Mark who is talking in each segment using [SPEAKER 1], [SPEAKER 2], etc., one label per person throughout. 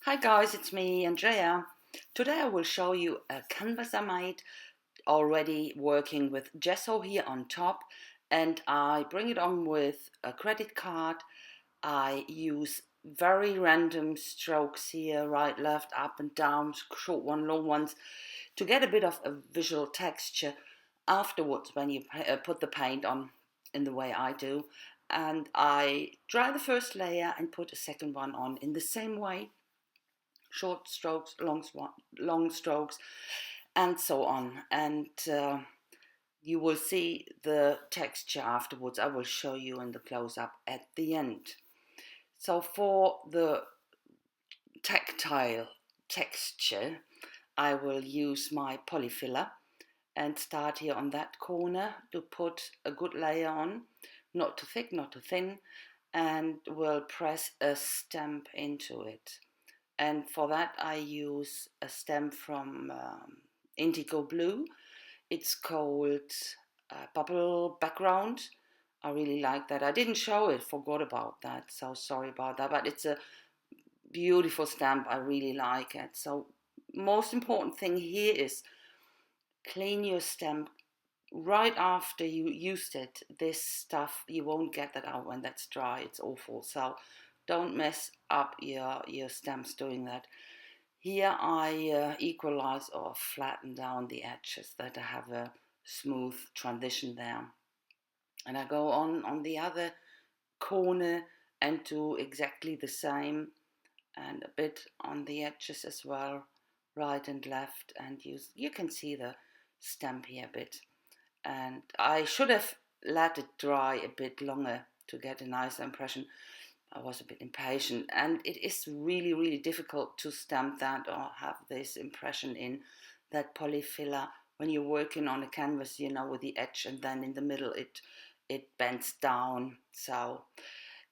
[SPEAKER 1] Hi guys, it's me, Andrea. Today I will show you a canvas I made already working with gesso here on top, and I bring it on with a credit card. I use very random strokes here, right, left, up and down, short one, long ones, to get a bit of a visual texture afterwards when you put the paint on in the way I do. And I dry the first layer and put a second one on in the same way, short strokes, long strokes, and so on. And you will see the texture afterwards. I will show you in the close-up at the end. So for the tactile texture, I will use my polyfiller and start here on that corner to put a good layer on, not too thick, not too thin, and will press a stamp into it. And for that I use a stamp from Indigo Blue. It's called Bubble Background. I really like that. I didn't show it, forgot about that, so sorry about that, but it's a beautiful stamp. I really like it. So most important thing here is clean your stamp right after you used it. This stuff, you won't get that out when that's dry. It's awful. So don't mess up your stamps doing that. Here I equalize or flatten down the edges that I have a smooth transition there. And I go on the other corner and do exactly the same, and a bit on the edges as well, right and left. And you can see the stamp here a bit. And I should have let it dry a bit longer to get a nice impression. I was a bit impatient, and it is really, really difficult to stamp that or have this impression in that polyfiller when you're working on a canvas, with the edge, and then in the middle it bends down. So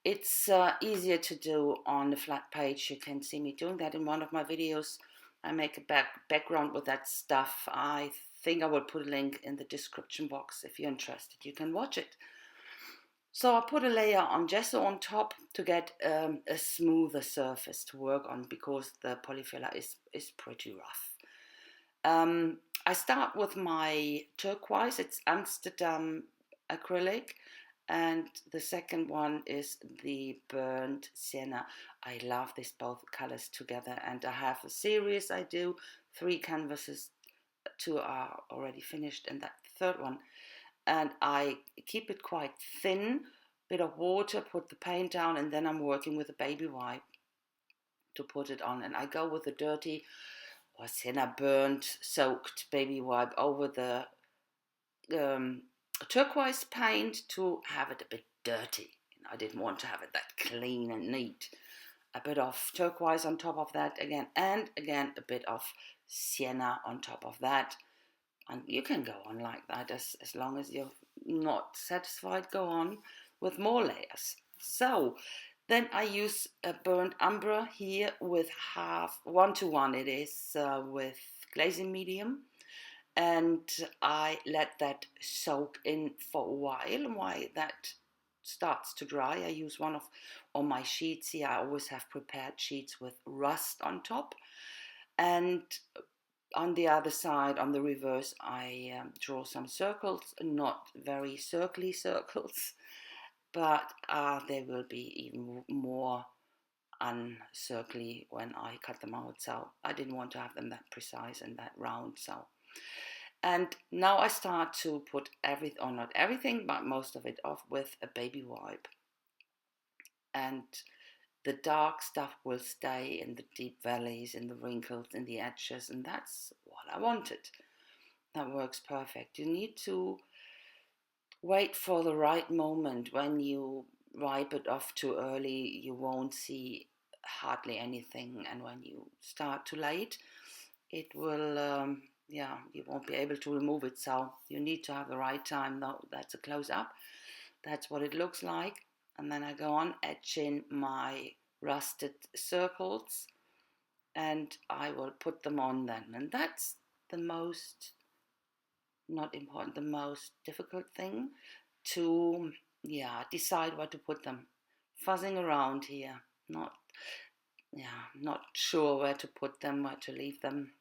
[SPEAKER 1] it's easier to do on a flat page. You can see me doing that in one of my videos. I make a background with that stuff. I think I will put a link in the description box. If you're interested, you can watch it. So I put a layer on gesso on top to get a smoother surface to work on, because the polyfiller is pretty rough. I start with my turquoise. It's Amsterdam acrylic, and the second one is the burnt sienna. I love these both colors together, and I have a series. I do 3 canvases, 2 are already finished, and that third one. And I keep it quite thin, bit of water, put the paint down, and then I'm working with a baby wipe to put it on. And I go with a dirty or sienna burnt soaked baby wipe over the turquoise paint to have it a bit dirty. I didn't want to have it that clean and neat. A bit of turquoise on top of that again, and again a bit of sienna on top of that. And you can go on like that as long as you're not satisfied. Go on with more layers. So then I use a burnt umber here with half 1:1. It is with glazing medium, and I let that soak in for a while that starts to dry. I use one of on my sheets here. I always have prepared sheets with rust on top, and on the other side, on the reverse, I draw some circles, not very circly circles, but they will be even more uncircly when I cut them out. So I didn't want to have them that precise and that round. So, and now I start to put everything, or not everything, but most of it off with a baby wipe. And the dark stuff will stay in the deep valleys, in the wrinkles, in the edges, and that's what I wanted. That works perfect. You need to wait for the right moment. When you wipe it off too early, you won't see hardly anything, and when you start too late, it will, you won't be able to remove it. So you need to have the right time. Now that's a close up. That's what it looks like. And then I go on etching my rusted circles, and I will put them on then. And that's the most, not important, the most difficult thing to, decide where to put them. Fuzzing around here, not yeah, not sure where to put them, where to leave them.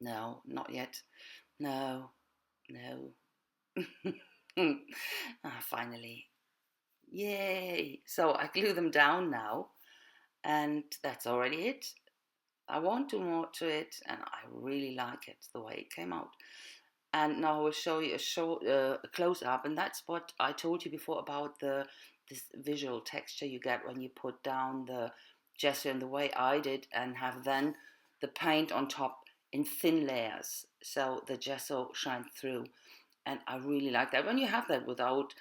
[SPEAKER 1] No, not yet. No, no. Finally. Yay. So I glue them down now, and that's already it. I won't do more to it, and I really like it, the way it came out. And now I will show you a close up, and that's what I told you before about this visual texture you get when you put down the gesso in the way I did, and have then the paint on top in thin layers, so the gesso shines through. And I really like that when you have that without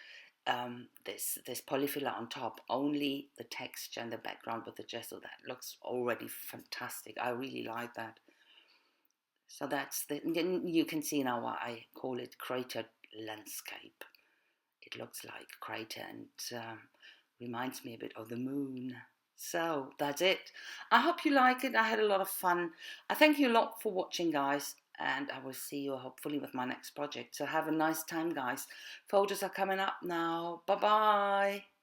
[SPEAKER 1] this polyfiller on top, only the texture and the background with the gesso. That looks already fantastic. I really like that. So that's you can see now why I call it Cratered Landscape. It looks like crater and reminds me a bit of the moon. So that's it. I hope you like it. I had a lot of fun. I thank you a lot for watching, guys, and I will see you hopefully with my next project. So have a nice time, guys. Photos are coming up now. Bye bye.